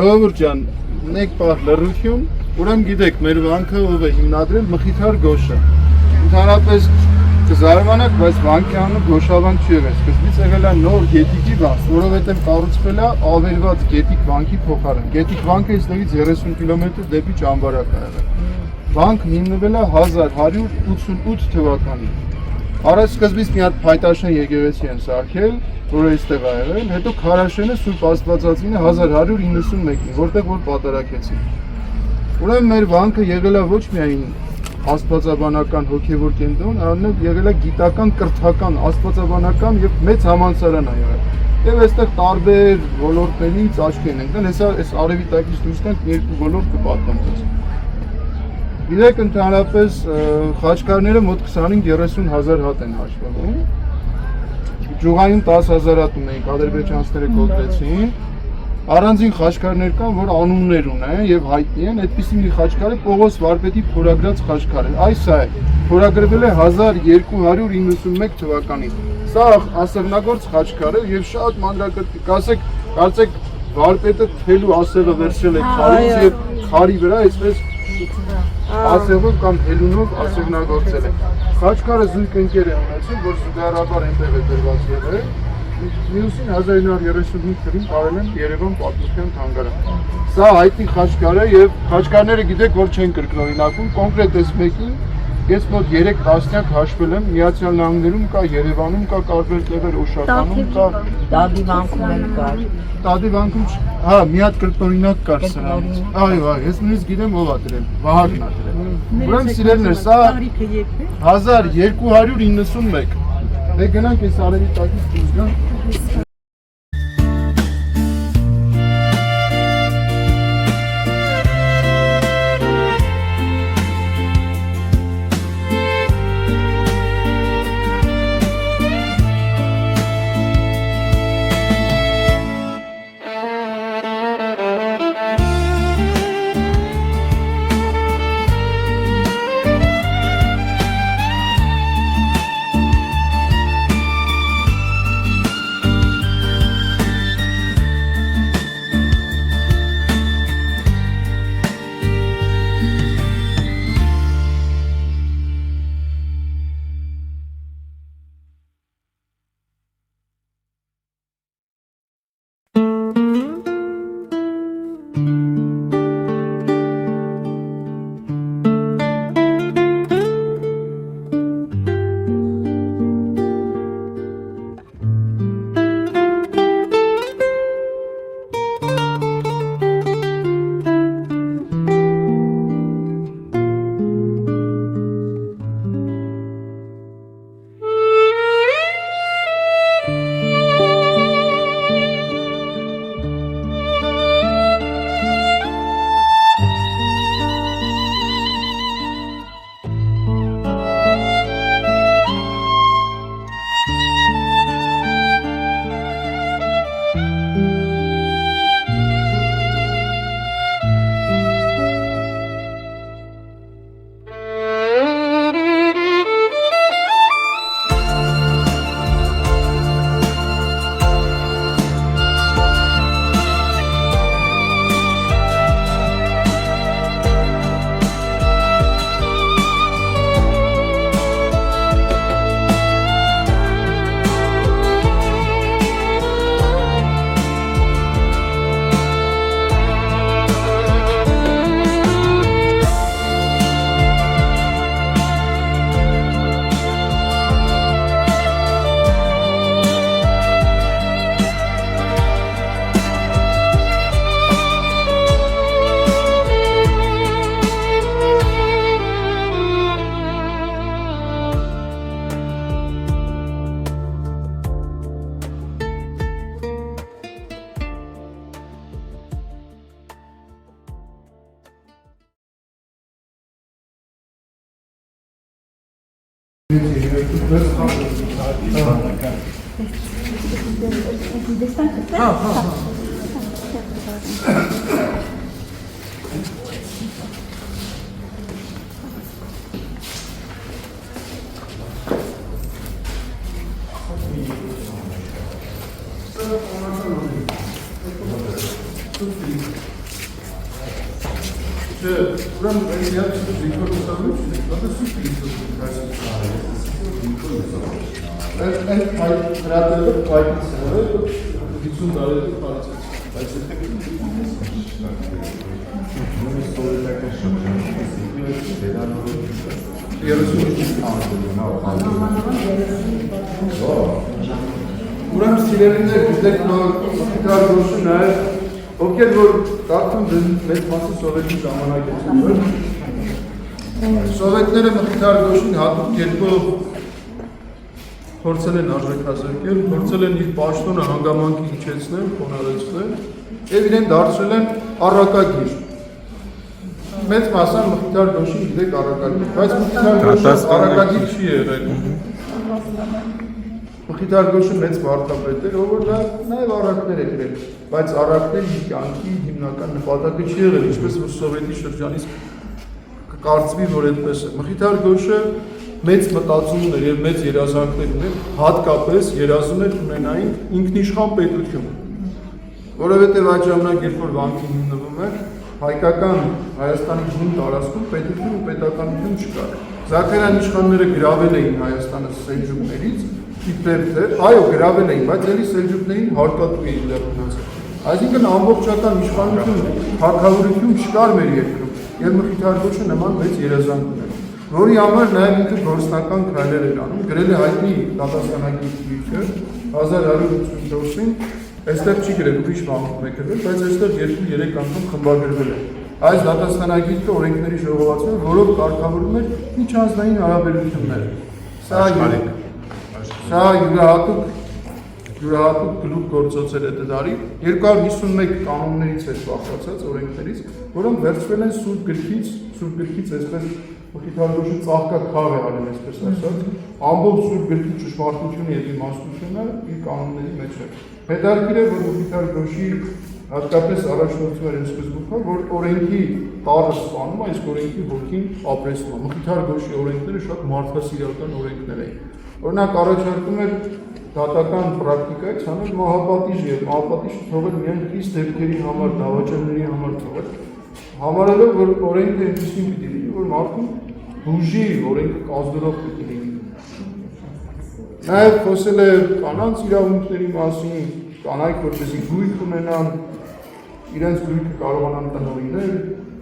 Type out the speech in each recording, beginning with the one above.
Ժողովուրդ ջան, մեկ պահ լռություն, ուրեմն գիտեք, մեր վանքը ով է հիմնադրել Մխիթար Գոշը։ Ընդհանրապես կզարմանաք, բայց վանքի անունը Գոշավանք չի եղել, սկզբից եղել է նոր Գետիկի վանք, որովհետև կառուցվել է ավերված Գետիկ վանքի փոխարեն։ Գետիկ վանքը այստեղից 30 կիլոմետր դեպի Ճամբարակ է եղել։ Վանքը հիմնվել է 1188 թվականին։ Առաջ սկզբից մի հատ փայտաշեն եկեղեցի են սարքել, որը այստեղ է եղել, հետո քարաշենը Սուրբ Աստվածածինը 1191-ին, որտեղ որ պատարակեցին։ Ուրեմն մեր վանքը եղել է ոչ միայն աստվածաբանական հոգևոր կենտրոն, այլև եղել է գիտական, կրթական, աստվածաբանական եւ մեծ համալսարան է եղել։ Եվ այստեղ տարբեր ոլորտներից աչք են ընկնել, հեսա այս արևի տակից դուրս գանք երկու ոլորտ կպատմեմ ձեզ։ Իրեք ընդհանրապես խաչքարները մոտ 25-30 հազար հատ են հաշվվում։ Ջուղայում 10,000 հատ ունեինք, ադրբեջանցիները կոտրեցին։ Առանձին խաչքարներ կան, որ անուններ ունեն եւ հայտնի են, այդպիսի մի խաչքարը Պողոս Վարպետի փորագրած խաչքար է։ Այս է, փորագրվել է 1291 թվականին։ Սա ասեղնագործ խաչքար է եւ շատ մանրակրկիտ, կարծեք Վարպետը թելու ասեղը վերցրել է քարից եւ քարի վրա այսպես ասեղով կամ թելունով ասեղնագործել է։ Խաչքարը զույգ ընկեր է ունեցել, որ զուգահեռաբար այնտեղ է դրված եղել։ Մյուսին 1935 թվականին կարել են Երևան պատմության թանգարան։ Սա հայտնի խաչքար է եւ խաչքարները գիտեք, որ չեն կրկնօրինակում, կոնկրետ այս մեկին ես մոտ 3 տասնյակ հաշվել եմ, Միացյալ Նահանգներում կա, Երևանում կա, կարվել տեղեր Օշականում կա, Դադիվանքում էլ կար։ Դադիվանքում, հա, մի հատ կրկնօրինակ կար սրանից։ Այո, ես նույնիսկ գիտեմ ով ա դրել, Վահագնն ա դրել։ Ուրեմն սիրելիներ, սա 1291։ Դե գնանք այս արևի տակից դուրս գանք։ Ուրեմն սիրելիներ, գիտեք, Մխիթար Գոշը նաև, ովքեր որ կարծում մեծ մասը սովետի ժամանակ է Սովետները Մխիթար Գոշին հատուկ կերպով փորձել են արժեքազրկել, փորձել են իր պաշտոնը հանգամանքի իջեցնել, խոնարհեցնել եւ իրեն դարձրել են առակագիր։ Մեծ մասը Մխիթար Գոշին գիտեք առակագիր, բայց Մխիթար Գոշը առակագիր չի եղել։ Մխիթար Գոշը մեծ վարդապետ էր, ով որ նաև առակներ է գրել, բայց առակներ իր կյանքի հիմնական նպատակը չի եղել, ինչպես որ սովետի շրջանից կարծվի, որ այդպես է։ Մխիթար Գոշը մեծ մտածումներ եւ մեծ երազանքներ ուներ, հատկապես երազում էր ունենային ինքնիշխան պետություն, որովհետեւ այդ ժամանակ երբ որ վանքին հիմնվում էր, հայկական Հայաստանի բուն տարածքում պետություն ու պետականություն չկար։ Զաքարյան իշխանները գրավել էին Հայաստանը սելջուկներից, իբր թե, այո, գրավել էին, բայց ելի սելջուկներին հարկատու էին դեռ մնացել։ Այսինքն ամբողջական իշխանություն, հարկավորություն չկար մեր երկրում, եւ Մխիթար-Գոչը նման մեծ երազանք ուներ, որի համար նաեւ ինքը գործնական քայլեր էր անում, գրել է հայտնի դատաստանագիր գիրքը 1184-ին, այստեղ չի գրել ուրիշ բանում է գրել, բայց այստեղ 2-3 անգամ խմբագրվել է։ Այս դատաստանագիրքը օրենքների ժողովածուն, որով կարգավորում էր միջանձնային հարաբերությունները։ Սա յուրահատուկ գլուխ գործոցեր է դարի 251 կանոններից է բաղկացած օրենքներից, որոնք վերցվել են Սուրբ գրքից, այսպես Մխիթար-Գոչը ծաղկաքաղ է արել, այսպես ասած, ամբողջ Սուրբ գրքի ճշմարտությունը եւ իմաստությունը իր կանոնների մեջ է։ Հետաքրքիր է, որ Մխիթար-Գոչի հատկապես առաջնորդում էր սկզբունքը, որ օրենքի տառը սպանում, այս օրենքի ոգին ապրեցնում է։ Մխիթար-Գոչի օրենքները շատ մարդասիրական օրենքներ էին։ Օրինակ առաջարկում էր դատական պրակտիկայից հանել մահապատիժ եւ մահապատիժը թողել միայն խիստ դեպքերի համար, դավաճանների համար թողել, համարելով որ օրենքը այնպեսին պիտի լինի, որ մարդուն բուժի, օրենքը կազդրող պիտի լինի։ Նաեւ խոսել է կանանց իրավունքների մասին, կանայք որպեսզի գույք ունենան, իրենց գույքը կարողանան տնօրինել,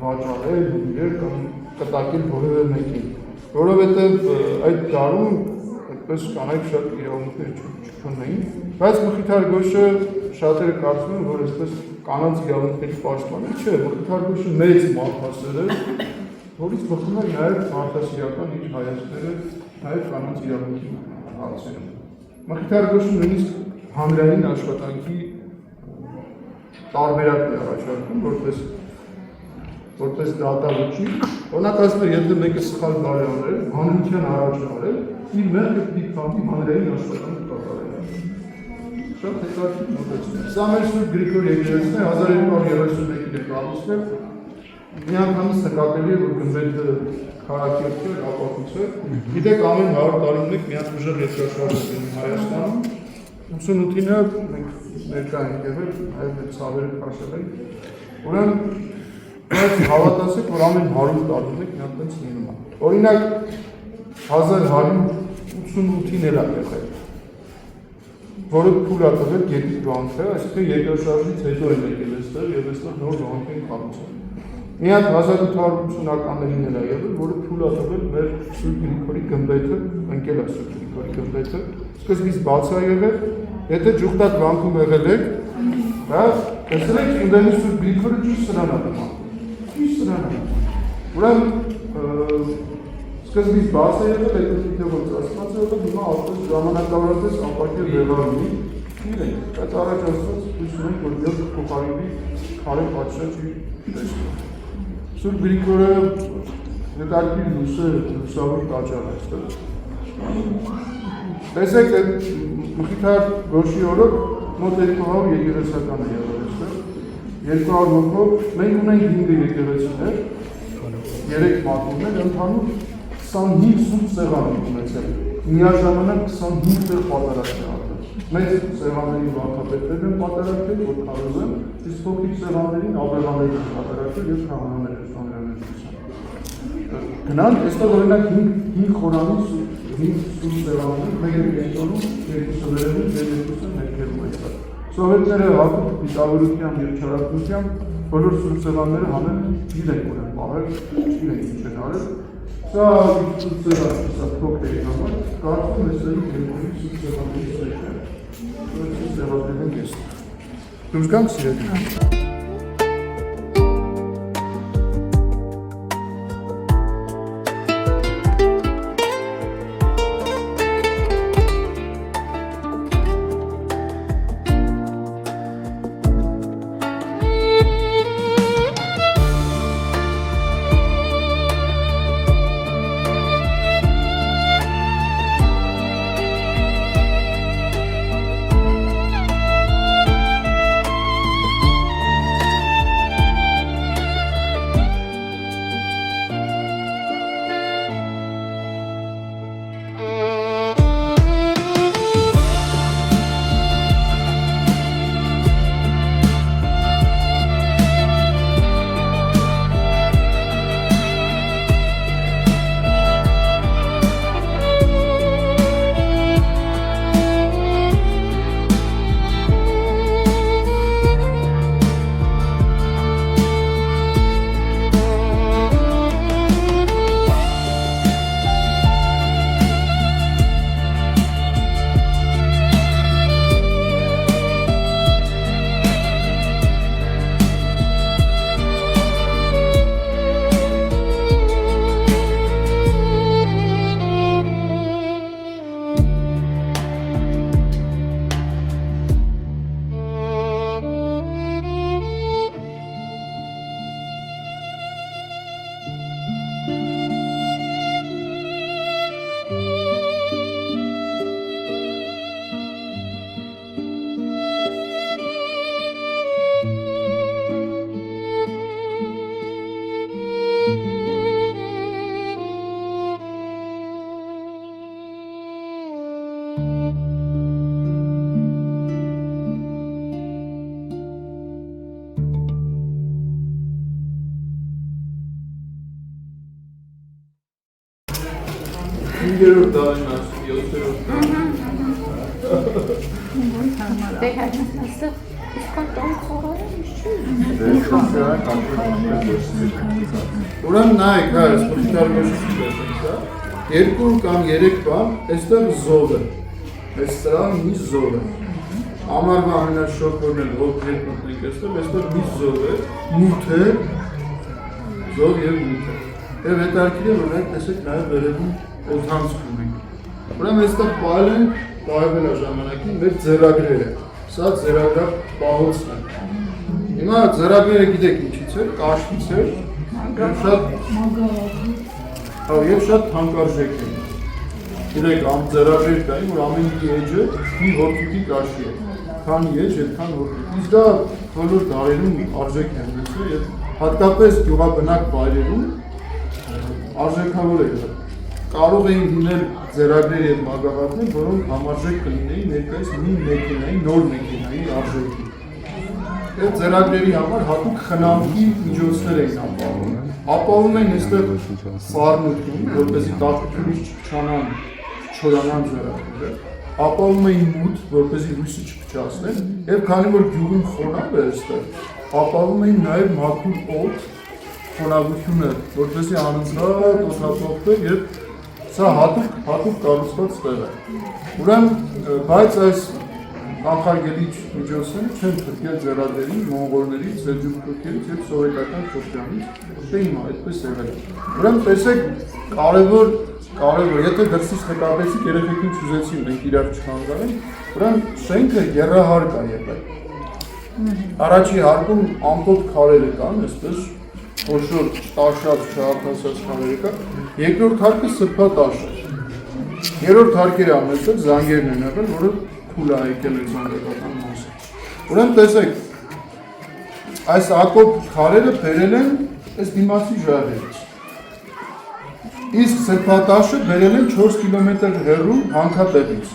վաճառել, հյուրեր կամ կտակել որևէ մեկին, որովհետեւ այդ դարում այդպես կանայք շատ իրավունքներ չունեին, բայց Մխիթար-Գոչը շատերը կարծում են, որ այսպես կանանց իրավունքների պաշտպան է, չէ, Մխիթար-Գոչը մեծ մարդասեր է, որից բխում է նաև մարդասիրական իր հայացքները, նաև կանանց իրավունքի հարցերում։ Մխիթար-Գոչը նույնիսկ հանրային աշխատանքի տարբերակն է առաջարկում, որպես դատավճի, օրինակ ասում է, եթե մեկը սխալ բառ է արել, հանրության առաջ արել, իր մեղքը պիտի քանդի հանրային աշխատանք կատարել։ Շատ հետաքրքիր մոտեցում է։ Սա մեր Սուրբ Գրիգոր եկեղեցին է 1231-ին է կառուցվել։ Միանգամից նկատելի է, որ գմբեթը քարակերտ է, ապակուց է։ Գիտեք, ամեն 100 տարին մեկ միած ուժեղ երկրաշարժ է լինում Հայաստանում։ 88-ինը մենք ներկա ենք եղել, այլ ցավերը քաշել են։ Ուրեմն բայց հավատացեք, որ ամեն 100 տարին մեկ մի հատ տենց լինում է։ Օրինակ 1188-ին էլ է եղել, որը փուլ է տվել գետի վանքը, այսինքն երկրաշարժից հետո են եկել այստեղ եւ այստեղ նոր վանք են կառուցել։ Մի հատ 1880-ականներին էլ է եղել, որը փուլ է տվել մեր Սուրբ Գրիգորի գմբեթը, ընկել է Սուրբ Գրիգորի գմբեթը, սկզբից բաց է եղել, եթե ջուխտակ վանքում եղել եք, հա, տեսել եք ընդդեմի Սուրբ Գրիգորը ճիշտ սրան է դիմանում։ Ճիշտ սրան է։ Ուրեմն սկզբից բաց է եղել, հետո դիտե որ ծածկված է եղել, հիմա ապրես ժամանակավորապես ապակել եղավ ունի, իրենք, բայց առաջ ասված հույս ունենք, որ դեպք փոխարինվի քարե պատշաճի տեսքով։ Սուրբ Գրիգորը հետաքրքիր լուսավոր տաճար է այստեղ։ Տեսեք, Մխիթար-Գոչի օրոք մոտ 200 եկեղեցական է եղել այստեղ, 200 հոգով, մենք ունենք 5 եկեղեցիներ, 3 մատուռներ, ընդհանուր 25 սուրբ սեղան ունեցել, միաժամանակ 25 տեղ պատարակ է ատել։ Մեծ սեղաններին վարդապետներն են պատարակել, որ քարոզեն, իսկ փոքրիկ սեղաններին աբեղաներին են պատարակել եւ քահանաներ են ստանրաներության։ Գնանք, այստեղ օրինակ 5 խորանի 5 սուրբ սեղաններ, մեկը կենտրոնում, երկուսը վերևում, երկուսը ներքևում է եղել։ Սովետները հատուկ դիտավորությամբ եւ չարակությամբ բոլոր սուրբ սեղանները հանել իրենք ունեն պահել, իրենք ինչ են արել։ Սա սուրբ սեղան, սա փոքրերի համար, կարծում եմ սերի երկրի սուրբ սեղաններից է։ Սուրբ սեղաններն են կեստ։ Դուրս գանք սիրելի։ 5-րդ դարին ասում, 7-րդ Դե այստեղ իսկական տան խորը Ուրեմն նայեք, հա, այս մխիթար գոշի հա, 2 կամ 3 բան, այստեղ զով է, այս սրան մի զով է, ամարվա ամենաշոք որն էլ ով հետ մտնենք այստեղ մի զով է, մութ է, զով և մութ է, և հետարկիր է, որ նայք տեսեք նաև վերևում օդանցքում ենք, ուրեմն այստեղ պահել ենք, պահվել է ժամանակին մեր ձեռագրերը, սա ձեռագրավ պահոցն է, հիմա ձեռագրերը գիտեք ինչից էր, կաշվից էր, և շատ թանկարժեք են, գիտեք ձեռագրեր կային, որ ամեն մի էջը մի որդուտի կաշի է, քան էջ, այդքան որդուտ, իսկ դա բոլոր դարերում արժեք են դեցել և հատկապես գյուղաբնակ վայրերում արժեքավոր է դա, կարող էին լինել ձեռագրեր և մագաղատներ, որոնք համարժեք կլինեին ներկայիս մի մեքենայի, նոր մեքենայի արժեքի Այդ ձեռագրերի համար հատուկ խնամքի միջոցներ էին ապահովում։ Ապահովում էին այստեղ սառնություն, որպեսզի տաքությունից չչորանան ձեռագրերը, ապահովում էին մութ, որպեսզի լույսը չփչացնեն, եւ քանի որ գյուղում խոնավ է այստեղ, ապահովում էին նաեւ մաքուր օդ, խոնավությունը, որպեսզի անընդհատ օդափոխվի եւ սա հատուկ կառուցված տեղ է։ Ուրեմն, բայց այս կանխարգելիչ միջոցները չեն փրկել ձեռագրերի, մոնղոլների, սելջուկյաններից եւ սովետական շրջանից, թե հիմա այդպես եղել է։ Ուրեմն տեսեք, կարևոր, եթե դրսից նկատեցիք, երեխեքին չուզեցին մենք իրար չխանգարենք, ուրեմն շենքը եռահարկ է եղել։ Առաջի հարկում ամբողջ քարերը կան, այսպես խոշոր տաշած, չարթասած քարերը կան, երկրորդ հարկը սրբատաշ է։ Երրորդ հարկերը ամենից զանգերն են եղել, որը փուլ է եկել այդ զանգակական մասը։ Ուրեմն տեսեք, այս ակոբ քարերը բերել են այս դիմացի ժայռերից։ Իսկ սրբատաշը բերել են 4 կիլոմետր հեռու հանքատեղից։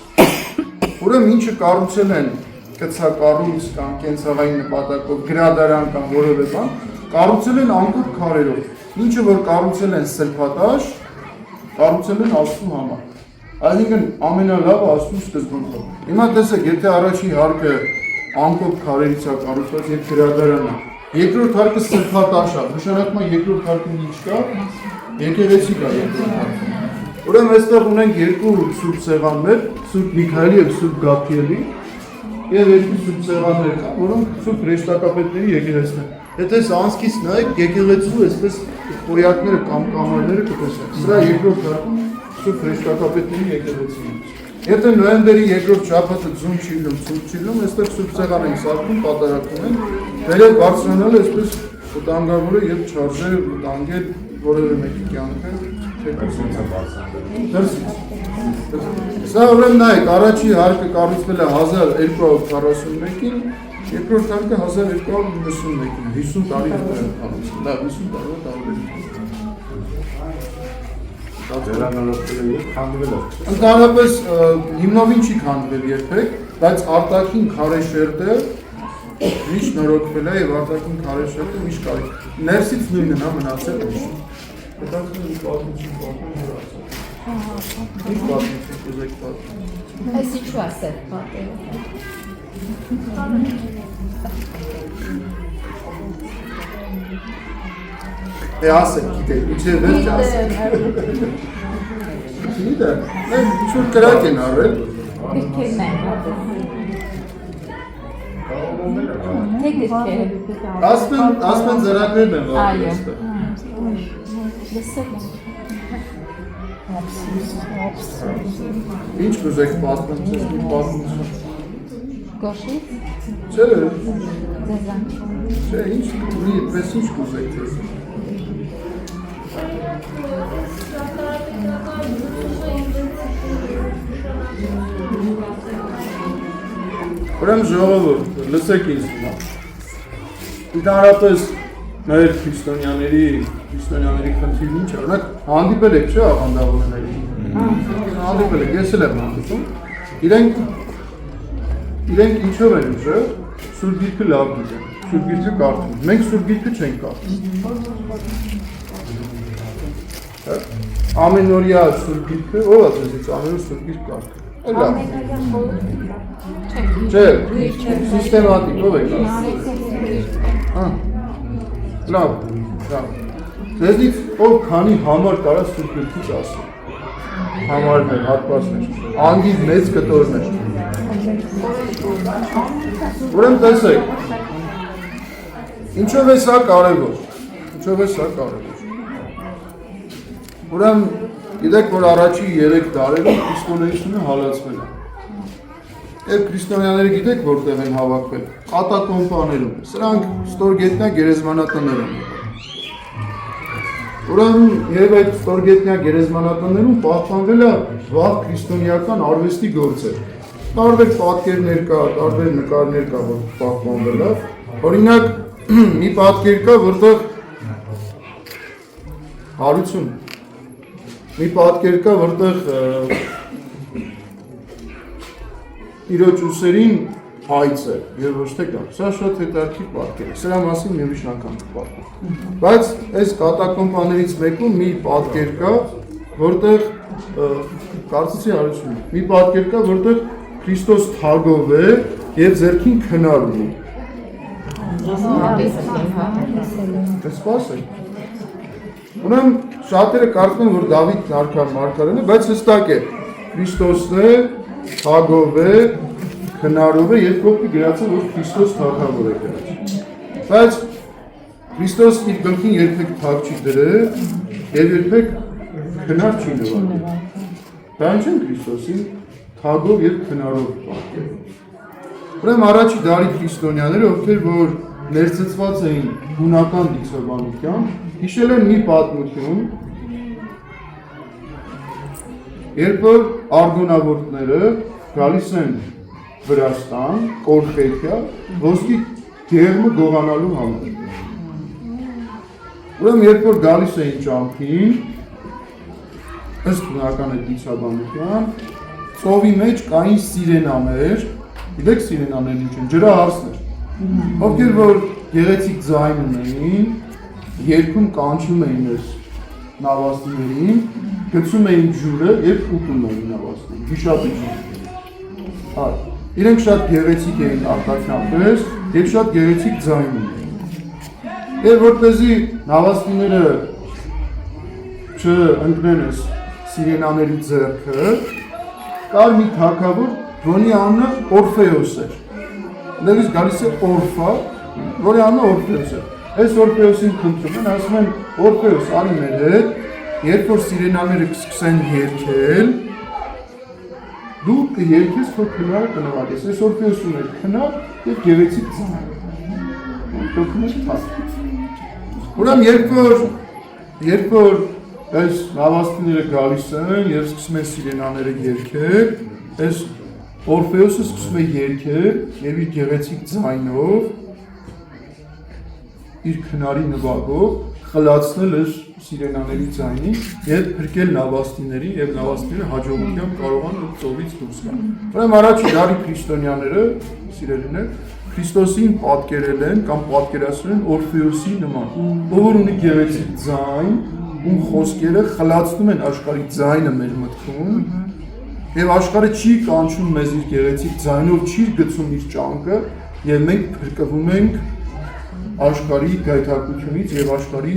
Ուրեմն ինչը կառուցել են կցակառույց կամ կենցաղային նպատակով գրադարան կամ որևէ բան, կառուցել են անկոտ քարերով։ Ինչը որ կառուցել են սրբատաշ, կառուցել են աստծու համար։ Այսինքն ամենալավը աստծու սկզբունքով։ Հիմա տեսեք, եթե առաջի հարկը անկոտ քարերից է կառուցված եւ գրադարան է, երկրորդ հարկը սրբատաշ է, նշանակում է երկրորդ հարկում ինչ կա, եկեղեցի կա երկրորդ հարկում։ Ուրեմն այստեղ ունենք երկու սուրբ սեղաններ, Սուրբ Միքայելի եւ Սուրբ Գաբրիելի, եւ երկու սուրբ սեղաններ կան, որոնք Սուրբ Հրեշտակապետների եկեղեցին են։ Եթե անցքից նայեք, եկեղեցու այսպես խոյակները կամ կամարները կտեսնեք։ Սրա երկրորդ հարկում Սուրբ Հրեշտակապետների եկեղեցին է։ Եթե նոյեմբերի երկրորդ շաբաթը ձուն չի լինում, ցուրտ չի լինում, այստեղ սուրբ սեղան են սարքում, պատարակում են, վերև բարձրանալ այսպես վտանգավորը եւ չարժե վտանգել որևէ մեկի կյանքը, թեկուզ դրսից։ Սա ուրեմն նայեք, առաջի հարկը կառուցվել է 1241-ին, երկրորդ հարկը 1291-ին, 50 տարի հետո է կառուցվել, դա 50 տարվա տարբերություն։ Ընդհանրապես հիմնովին չի քանդվել երբեք, բայց արտաքին քարեշերտը միշտ նորոգվել է եւ արտաքին քարեշերտը միշտ կարի։ Ներսից նույնն է մնացել է։ Հետաքրքիր պատմություն Ինչ պատմություն ուզեք պատմել։ Այս ինչու ասել պատերը։ Դե ասեք, գիտեք, իջե վերջ ասեք։ Գիտե, մենք ինչ-որ կրակ են արել։ Գրքերն են։ Թե գրքերը։ Ասպեն ձեռագրերն են վարել այստեղ։ Ինչ կուզեք պատմել, մի պատմություն։ Գոշի։ Չէ։ Ձեզան։ Չէ, ինչ կուզեք ձեզ։ Ուրեմն ժողովուրդ, լսեք ինձ հիմա։ Ընդհանրապես մեր քրիստոնյաների խնդիրն ինչ է, օրինակ հանդիպել եք, չէ՞, աղանդավորների։ Հանդիպել եք, ես էլ եմ հանդիպում։ Իրենք ինչով են ուժը, Սուրբ Գիրքը լավ գիտեն, Սուրբ Գիրքը կարդում։ Մենք Սուրբ Գիրքը չենք կարդում։ Ամենօրյա Սուրբ Գիրքը, ով է ձեզից ամենօր Սուրբ Գիրք կարդում։ Լավ։ Չէ, սիստեմատիկ, ով է կարդում։ Լավ, լավ։ Ձեզից ով քանի համար կարա Սուրբ Գիրքից ասել։ Համարներ, հատվածներ, անգիր մեծ կտորներ։ Ուրեմն տեսեք, ինչով է սա կարևոր, Ուրեմն գիտեք, որ առաջի 3 դարերում քրիստոնեությունը հալածվել է։ Եվ քրիստոնյաները գիտեք որտեղ են հավաքվել, կատակոմբաներում, սրանք ստորգետնյա գերեզմանատներ են։ Ուրեմն եւ այդ ստորգետնյա գերեզմանատներում պահպանվել է վաղ քրիստոնեական արվեստի գործեր։ Տարբեր պատկերներ կա, տարբեր նկարներ կա, որ պահպանվել է։ Օրինակ, մի պատկեր կա, որտեղ հարություն մի պատկեր կա, որտեղ իրոջ ուսերին հայց է, եւ ոչ թե կա։ Սա շատ հետաքրքիր պատկեր է։ Սրա մասին մի ուրիշ անգամ կպատմեմ։ Բայց այս կատակոմբաներից մեկում մի պատկեր կա, որտեղ կարծիքի հարություն։ Մի պատկեր կա, որտեղ Քրիստոս թագով է եւ ձեռքին քնար ունի։ Սպասեք։ Ուրեմն շատերը կարծում են, որ Դավիթ մարգարեն է, բայց հստակ է Քրիստոսն է, թագով է, քնարով է եւ կողքի գրած է, որ Քրիստոս թագավոր է գրած։ Բայց Քրիստոս իր գլխին երբեք թագ չի դրել եւ երբեք քնար չի նվագել։ Բան չեն Քրիստոսին թագով եւ քնարով պատկերել։ Ուրեմն առաջի դարի քրիստոնյաները, ովքեր որ ներծծված էին հունական դիցաբանությամբ, հիշել են մի պատմություն, երբ որ արգոնավորները գալիս են Վրաստան, Կորխեթիա, ոսկի գեղմը գողանալու համար։ Ուրեմն երբ որ գալիս էին ճամփին, ըստ հունական դիցաբանության, ծովի մեջ կային սիրենաներ, գիտեք սիրենաներ ինչ են, ջրահարսներ, ովքեր որ գեղեցիկ ձայն ունեին, երգում կանչում էին այս նավաստիներին, գցում էին ջուրը եւ ուտում էին նավաստին, վիշապի ջուրը։ Իրենք շատ գեղեցիկ էին արտաքնապես եւ շատ գեղեցիկ ձայն ունեին։ Եվ որպեսզի նավաստիները չընկնեն այս սիրենաների ձեռքը, կար մի թագավոր, որի անունը Օրֆեոս էր։ Դերից գալիս է Օրֆա, որի անունը Օրֆեոս է։ Այս Օրֆեոսին խնդրում են, ասում են Օրֆեոս, արի մեր հետ, երբ որ սիրենաները կսկսեն երգել, դու կերգես, որ քնարը կնվագես։ Այս Օրֆեոսն է քնար եւ գեղեցիկ ձայն։ Ուրեմն երբ որ այս նավաստիները գալիս են եւ սկսում են սիրենաները երգել, այս Օրֆեոսը սկսում է երգել եւ իր գեղեցիկ ձայնով իր քնարի նվագով խլացնել այս սիրենաների ձայնին եւ փրկել նավաստիներին եւ նավաստիները հաջողությամբ կարողան ծովից դուրս գալ։ Ուրեմն առաջի դարի քրիստոնյաները, սիրելիներ, Քրիստոսին պատկերել են կամ պատկերացրել են Օրֆեոսի նման, ով ունի գեղեցիկ ձայն, ում խոսքերը խլացնում են աշխարհի ձայնը մեր մտքում, եւ աշխարհը չի կանչում մեզ իր գեղեցիկ ձայնով, չի գցում իր ճանկը, եւ մենք փրկվում ենք աշխարհի գայթակղությունից եւ աշխարհի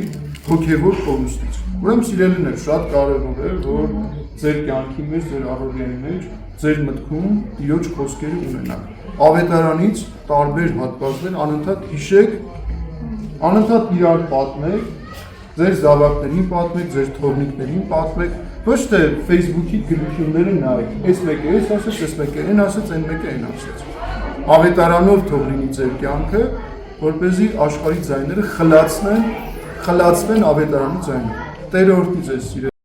հոգեվոր կորուստից։ Ուրեմն սիրելիներ, շատ կարեւոր է, որ ձեր կյանքի մեջ, ձեր առօրյայի մեջ, ձեր մտքում Տիրոջ խոսքերը ունենաք։ Ավետարանից տարբեր հատվածներ անընդհատ հիշեք, անընդհատ իրար պատմեք, ձեր զավակներին պատմեք, ձեր թորնիկներին պատմեք, ոչ թե Facebook-ի գրությունները նայեք, այս մեկը էս ասեց, այս մեկը այն ասեց, այն մեկը այն ասեց։ Ավետարանով թող լինի ձեր կյանքը, որպեսզի աշխարհի ձայները խլացվեն ավետարանի ձայնը։ Տերը օրհնի ձեզ սիրելի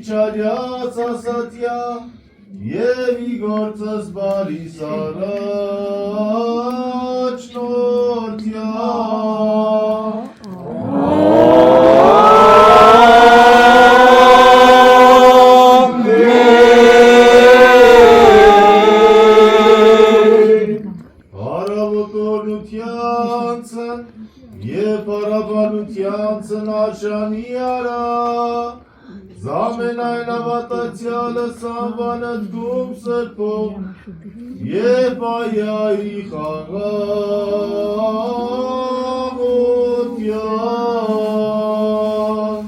չարյաց ասատյա և իգործս բարիս առաջնորդյա Արավոտորնությանցն և պարաբանությանցն արժանի արա Զամենայն ավատացյալը սանվանըտ գում սրպով և այայի խաղաղոտյան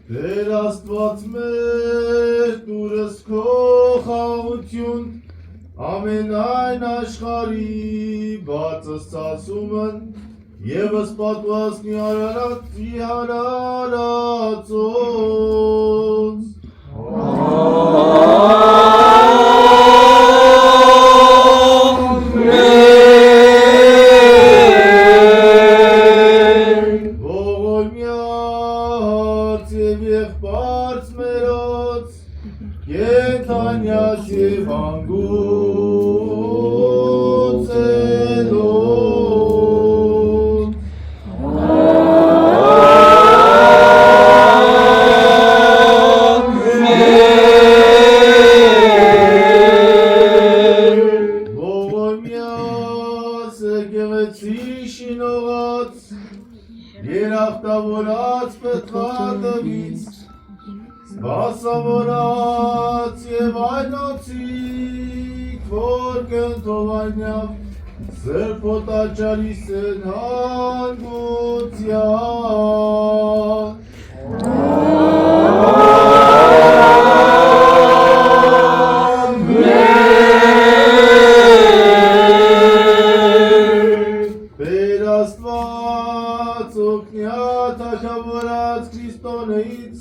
Տեր Աստված մեր դուրս քո խաղություն ամենայն աշխարի բացս ծասումն եվս պատվասնի արարածոց Ողորմյաց և եղբարց մերոց Կենդանյաց և հանգուցելոց Ողորմյաց եկեղեցի շինողած երախտավորած պետվատվից Սպասավորած և այնոցիկ, որ կենթովանյավ սրպոտաճարի սեն հանգուցյան Բեր Աստված օգնյա թագավորած Քրիստոնեից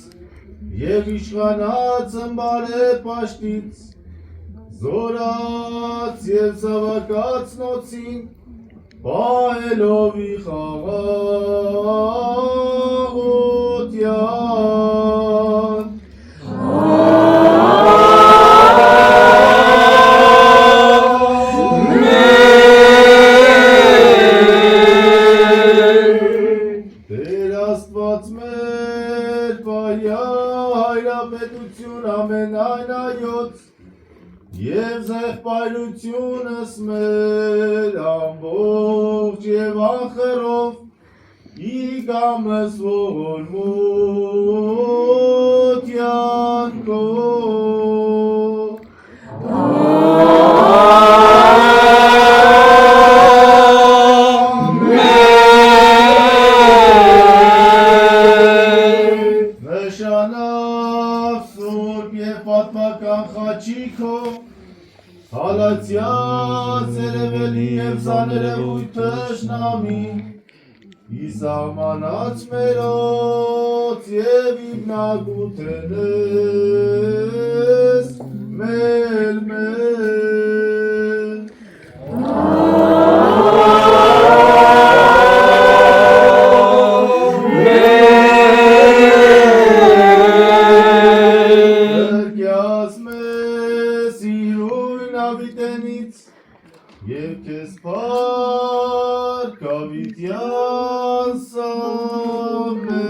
և իշխանած ըմբարե պաշտից, զորած և զավակած նոցին, պահելով ի խաղաղոտյան Տեր Աստված մեր պահյա հայրապետություն ամենայն այոց և զեղբայրությունս մեր ամբողջ և անխռով իգամս ողորմության քո Նշանավ սուրբ և պատմական խաչիքո հալացյաց երևելի և զաներևույթ թշնամի իսահմանած մերոց և իմնագութենես մեր Եվ կեզ պարկավիտյան սամեն